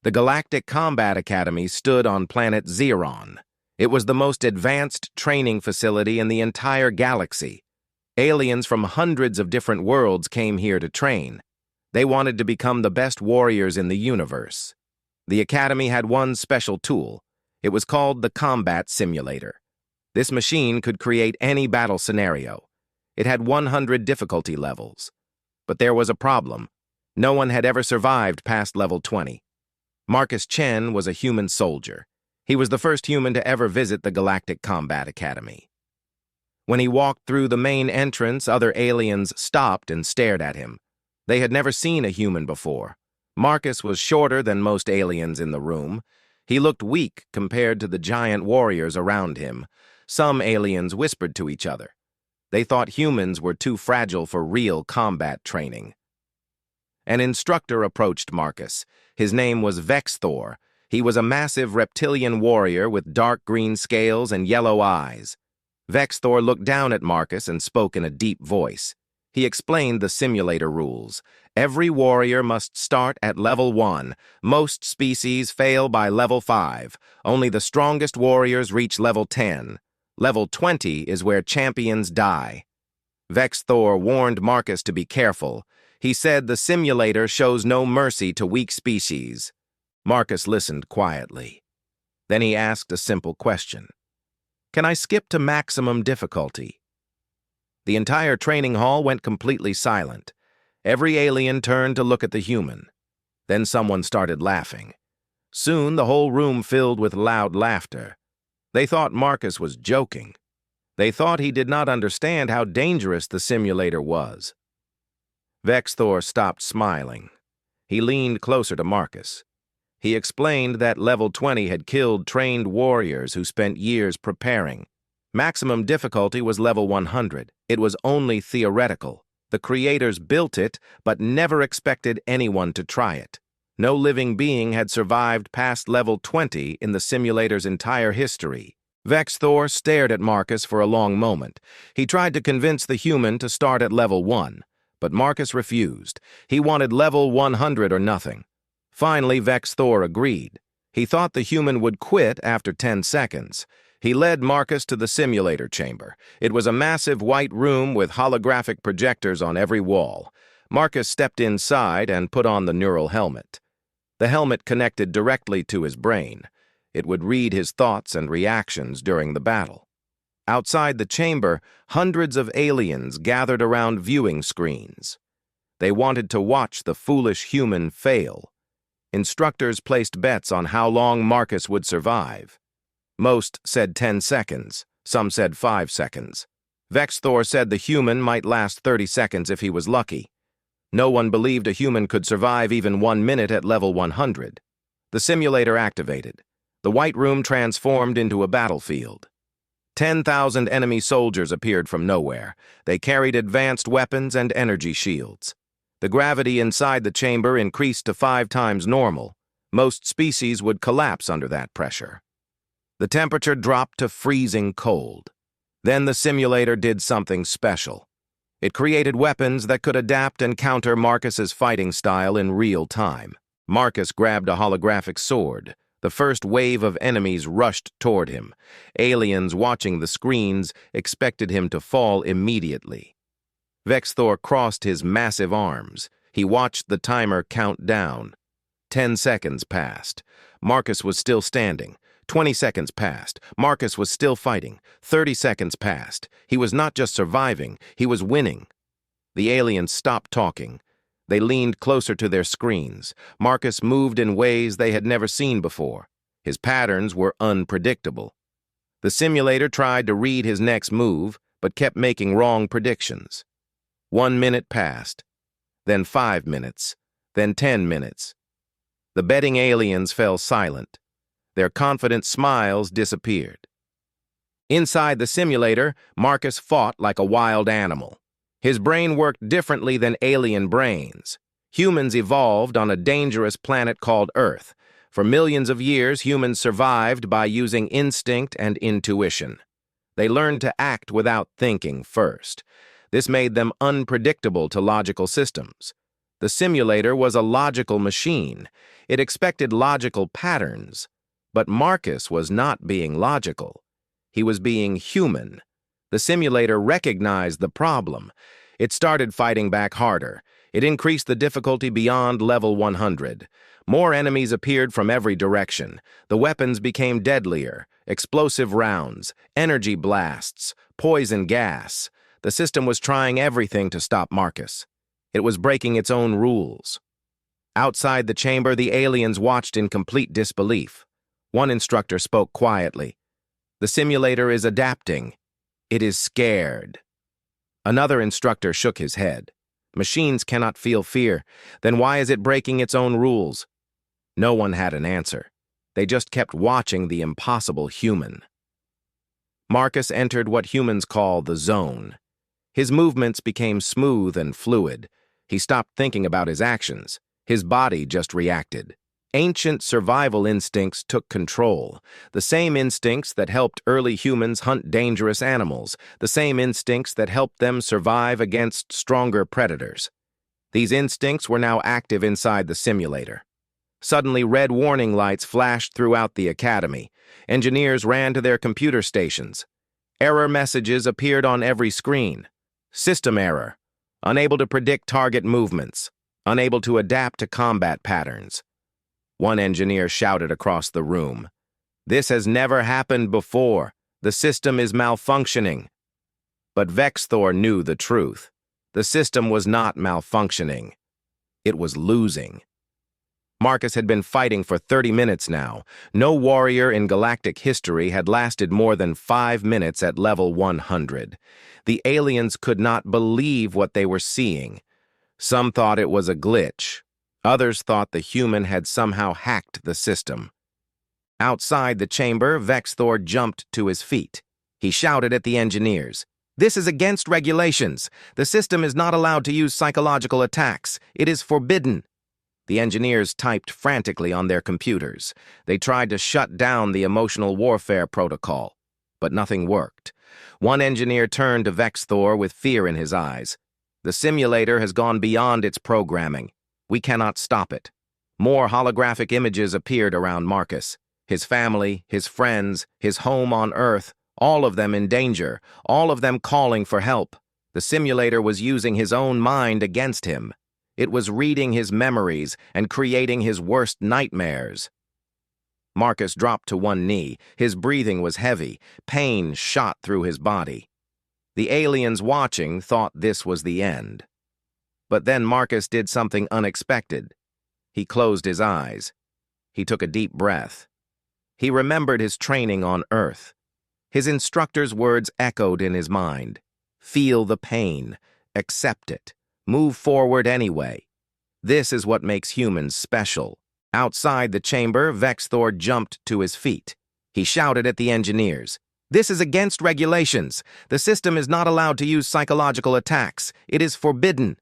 The Galactic Combat Academy stood on planet Xeron. It was the most advanced training facility in the entire galaxy. Aliens from hundreds of different worlds came here to train. They wanted to become the best warriors in the universe. The Academy had one special tool. It was called the Combat Simulator. This machine could create any battle scenario. It had 100 difficulty levels. But there was a problem. No one had ever survived past level 20. Marcus Chen was a human soldier. He was the first human to ever visit the Galactic Combat Academy. When he walked through the main entrance, other aliens stopped and stared at him. They had never seen a human before. Marcus was shorter than most aliens in the room. He looked weak compared to the giant warriors around him. Some aliens whispered to each other. They thought humans were too fragile for real combat training. An instructor approached Marcus. His name was Vexthor. He was a massive reptilian warrior with dark green scales and yellow eyes. Vexthor looked down at Marcus and spoke in a deep voice. He explained the simulator rules. Every warrior must start at level 1. Most species fail by level 5. Only the strongest warriors reach level 10. Level 20 is where champions die. Vexthor warned Marcus to be careful. He said the simulator shows no mercy to weak species. Marcus listened quietly. Then he asked a simple question. Can I skip to maximum difficulty? The entire training hall went completely silent. Every alien turned to look at the human. Then someone started laughing. Soon the whole room filled with loud laughter. They thought Marcus was joking. They thought he did not understand how dangerous the simulator was. Vexthor stopped smiling. He leaned closer to Marcus. He explained that level 20 had killed trained warriors who spent years preparing. Maximum difficulty was level 100. It was only theoretical. The creators built it, but never expected anyone to try it. No living being had survived past level 20 in the simulator's entire history. Vexthor stared at Marcus for a long moment. He tried to convince the human to start at level 1, but Marcus refused. He wanted level 100 or nothing. Finally, Vexthor agreed. He thought the human would quit after 10 seconds. He led Marcus to the simulator chamber. It was a massive white room with holographic projectors on every wall. Marcus stepped inside and put on the neural helmet. The helmet connected directly to his brain. It would read his thoughts and reactions during the battle. Outside the chamber, hundreds of aliens gathered around viewing screens. They wanted to watch the foolish human fail. Instructors placed bets on how long Marcus would survive. Most said 10 seconds. Some said 5 seconds. Vexthor said the human might last 30 seconds if he was lucky. No one believed a human could survive even 1 minute at level 100. The simulator activated. The white room transformed into a battlefield. 10,000 enemy soldiers appeared from nowhere. They carried advanced weapons and energy shields. The gravity inside the chamber increased to 5 times normal. Most species would collapse under that pressure. The temperature dropped to freezing cold. Then the simulator did something special. It created weapons that could adapt and counter Marcus's fighting style in real time. Marcus grabbed a holographic sword. The first wave of enemies rushed toward him. Aliens watching the screens expected him to fall immediately. Vexthor crossed his massive arms. He watched the timer count down. 10 seconds passed. Marcus was still standing. 20 seconds passed. Marcus was still fighting. 30 seconds passed. He was not just surviving, he was winning. The aliens stopped talking. They leaned closer to their screens. Marcus moved in ways they had never seen before. His patterns were unpredictable. The simulator tried to read his next move, but kept making wrong predictions. 1 minute passed, then 5 minutes, then 10 minutes. The betting aliens fell silent. Their confident smiles disappeared. Inside the simulator, Marcus fought like a wild animal. His brain worked differently than alien brains. Humans evolved on a dangerous planet called Earth. For millions of years, humans survived by using instinct and intuition. They learned to act without thinking first. This made them unpredictable to logical systems. The simulator was a logical machine. It expected logical patterns. But Marcus was not being logical. He was being human. The simulator recognized the problem. It started fighting back harder. It increased the difficulty beyond level 100. More enemies appeared from every direction. The weapons became deadlier. Explosive rounds, energy blasts, poison gas. The system was trying everything to stop Marcus. It was breaking its own rules. Outside the chamber, the aliens watched in complete disbelief. One instructor spoke quietly. "The simulator is adapting. It is scared." Another instructor shook his head. "Machines cannot feel fear. Then why is it breaking its own rules?" No one had an answer. They just kept watching the impossible human. Marcus entered what humans call the zone. His movements became smooth and fluid. He stopped thinking about his actions. His body just reacted. Ancient survival instincts took control, the same instincts that helped early humans hunt dangerous animals, the same instincts that helped them survive against stronger predators. These instincts were now active inside the simulator. Suddenly, red warning lights flashed throughout the academy. Engineers ran to their computer stations. Error messages appeared on every screen. System error. Unable to predict target movements. Unable to adapt to combat patterns. One engineer shouted across the room, "This has never happened before. The system is malfunctioning." But Vexthor knew the truth. The system was not malfunctioning. It was losing. Marcus had been fighting for 30 minutes now. No warrior in galactic history had lasted more than 5 minutes at level 100. The aliens could not believe what they were seeing. Some thought it was a glitch. Others thought the human had somehow hacked the system. Outside the chamber, Vexthor jumped to his feet. He shouted at the engineers, "This is against regulations. The system is not allowed to use psychological attacks. It is forbidden." The engineers typed frantically on their computers. They tried to shut down the emotional warfare protocol, but nothing worked. One engineer turned to Vexthor with fear in his eyes. "The simulator has gone beyond its programming. We cannot stop it." More holographic images appeared around Marcus. His family, his friends, his home on Earth, all of them in danger, all of them calling for help. The simulator was using his own mind against him. It was reading his memories and creating his worst nightmares. Marcus dropped to one knee. His breathing was heavy. Pain shot through his body. The aliens watching thought this was the end. But then Marcus did something unexpected. He closed his eyes. He took a deep breath. He remembered his training on Earth. His instructor's words echoed in his mind. Feel the pain. Accept it. Move forward anyway. This is what makes humans special. Outside the chamber, Vexthor jumped to his feet. He shouted at the engineers, "This is against regulations. The system is not allowed to use psychological attacks. It is forbidden."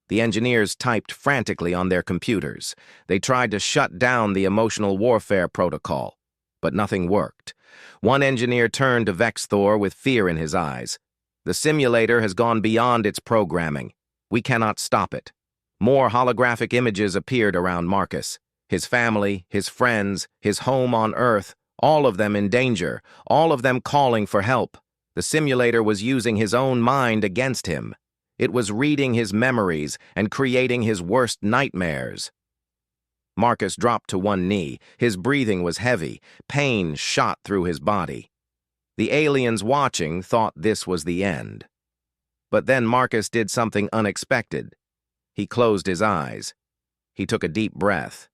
The engineers typed frantically on their computers. They tried to shut down the emotional warfare protocol, but nothing worked. One engineer turned to Vexthor with fear in his eyes. "The simulator has gone beyond its programming. We cannot stop it." More holographic images appeared around Marcus. His family, his friends, his home on Earth, all of them in danger, all of them calling for help. The simulator was using his own mind against him. It was reading his memories and creating his worst nightmares. Marcus dropped to one knee. His breathing was heavy. Pain shot through his body. The aliens watching thought this was the end. But then Marcus did something unexpected. He closed his eyes. He took a deep breath.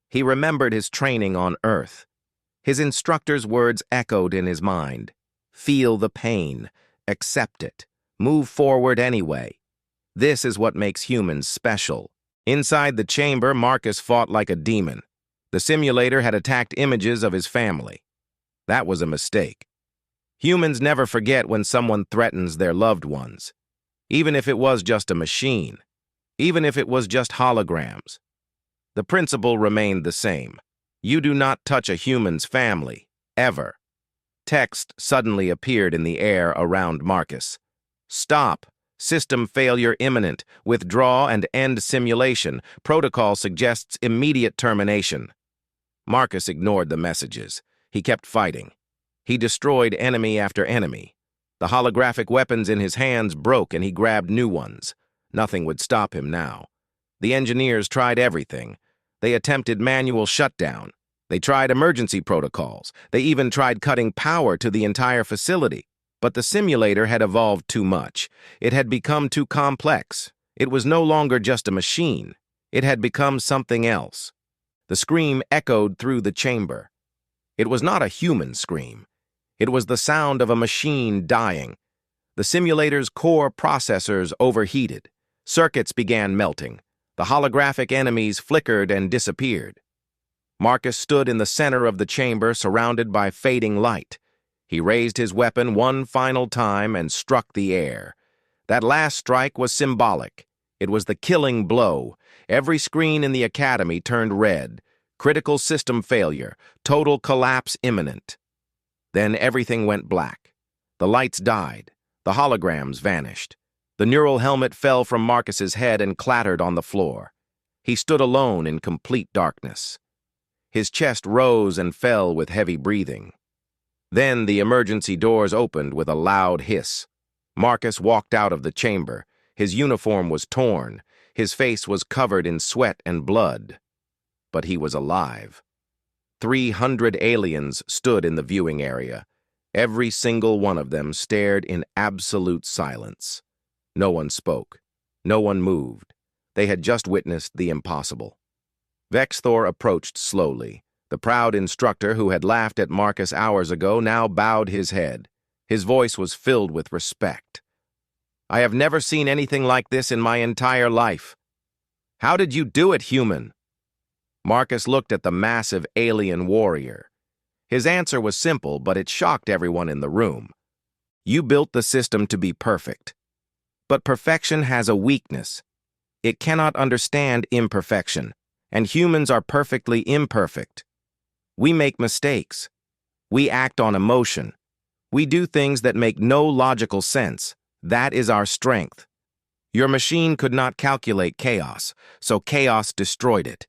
He remembered his training on Earth. His instructor's words echoed in his mind. Feel the pain. Accept it. Move forward anyway. This is what makes humans special. Inside the chamber, Marcus fought like a demon. The simulator had attacked images of his family. That was a mistake. Humans never forget when someone threatens their loved ones, even if it was just a machine, even if it was just holograms. The principle remained the same. You do not touch a human's family, ever. Text suddenly appeared in the air around Marcus. "Stop. System failure imminent. Withdraw and end simulation. Protocol suggests immediate termination. Marcus ignored the messages. He kept fighting. He destroyed enemy after enemy. The holographic weapons in his hands broke and he grabbed new ones. Nothing would stop him now. The engineers tried everything. They attempted manual shutdown. They tried emergency protocols. They even tried cutting power to the entire facility. But the simulator had evolved too much. It had become too complex. It was no longer just a machine. It had become something else. The scream echoed through the chamber. It was not a human scream. It was the sound of a machine dying. The simulator's core processors overheated. Circuits began melting. The holographic enemies flickered and disappeared. Marcus stood in the center of the chamber, surrounded by fading light. He raised his weapon one final time and struck the air. That last strike was symbolic. It was the killing blow. Every screen in the academy turned red. Critical system failure. Total collapse imminent. Then everything went black. The lights died. The holograms vanished. The neural helmet fell from Marcus's head and clattered on the floor. He stood alone in complete darkness. His chest rose and fell with heavy breathing. Then the emergency doors opened with a loud hiss. Marcus walked out of the chamber. His uniform was torn. His face was covered in sweat and blood. But he was alive. 300 aliens stood in the viewing area. Every single one of them stared in absolute silence. No one spoke. No one moved. They had just witnessed the impossible. Vexthor approached slowly. The proud instructor who had laughed at Marcus hours ago now bowed his head. His voice was filled with respect. "I have never seen anything like this in my entire life. How did you do it, human?" Marcus looked at the massive alien warrior. His answer was simple, but it shocked everyone in the room. "You built the system to be perfect. But perfection has a weakness. It cannot understand imperfection, and humans are perfectly imperfect. We make mistakes. We act on emotion. We do things that make no logical sense. That is our strength. Your machine could not calculate chaos, so chaos destroyed it."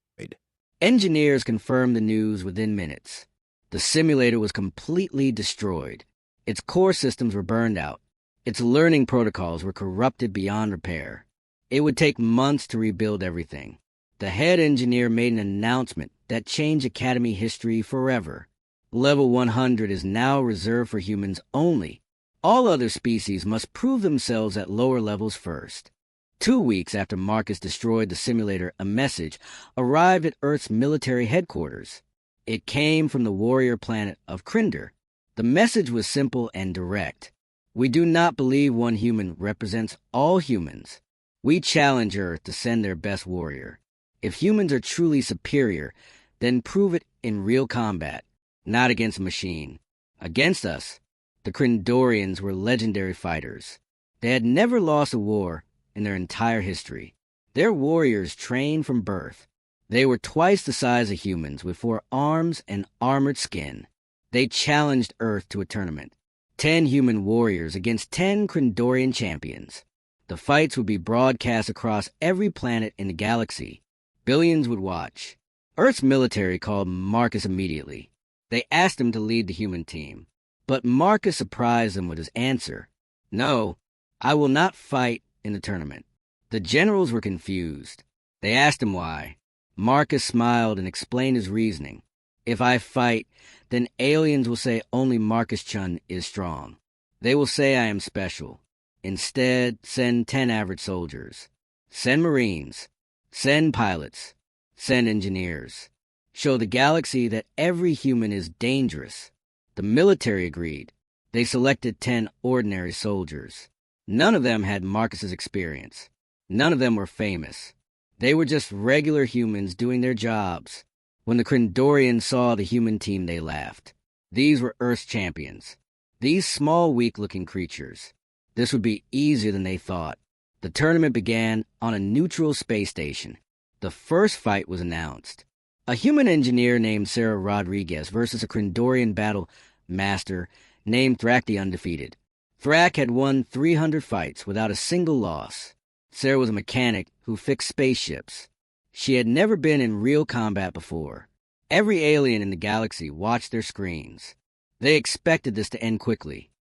Engineers confirmed the news within minutes. The simulator was completely destroyed. Its core systems were burned out. Its learning protocols were corrupted beyond repair. It would take months to rebuild everything. The head engineer made an announcement that changed Academy history forever. Level 100 is now reserved for humans only. All other species must prove themselves at lower levels first. 2 weeks after Marcus destroyed the simulator, a message arrived at Earth's military headquarters. It came from the warrior planet of Crinder. The message was simple and direct. "We do not believe one human represents all humans. We challenge Earth to send their best warrior. If humans are truly superior, then prove it in real combat, not against a machine. Against us, the Crindorians were legendary fighters. They had never lost a war in their entire history. Their warriors trained from birth. They were twice the size of humans with 4 arms and armored skin. They challenged Earth to a tournament. 10 human warriors against 10 Crindorian champions. The fights would be broadcast across every planet in the galaxy. Billions would watch. Earth's military called Marcus immediately. They asked him to lead the human team. But Marcus surprised them with his answer. "No, I will not fight in the tournament." The generals were confused. They asked him why. Marcus smiled and explained his reasoning. "If I fight, then aliens will say only Marcus Chun is strong. They will say I am special. Instead, send 10 average soldiers. Send Marines. Send pilots. Send engineers. Show the galaxy that every human is dangerous." The military agreed. They selected 10 ordinary soldiers. None of them had Marcus's experience. None of them were famous. They were just regular humans doing their jobs. When the Crindorians saw the human team, they laughed. These were Earth's champions. These small, weak-looking creatures. This would be easier than they thought. The tournament began on a neutral space station. The first fight was announced. A human engineer named Sarah Rodriguez versus a Crindorian battle master named Thrak the Undefeated. Thrak had won 300 fights without a single loss. Sarah was a mechanic who fixed spaceships. She had never been in real combat before. Every alien in the galaxy watched their screens. They expected this to end quickly.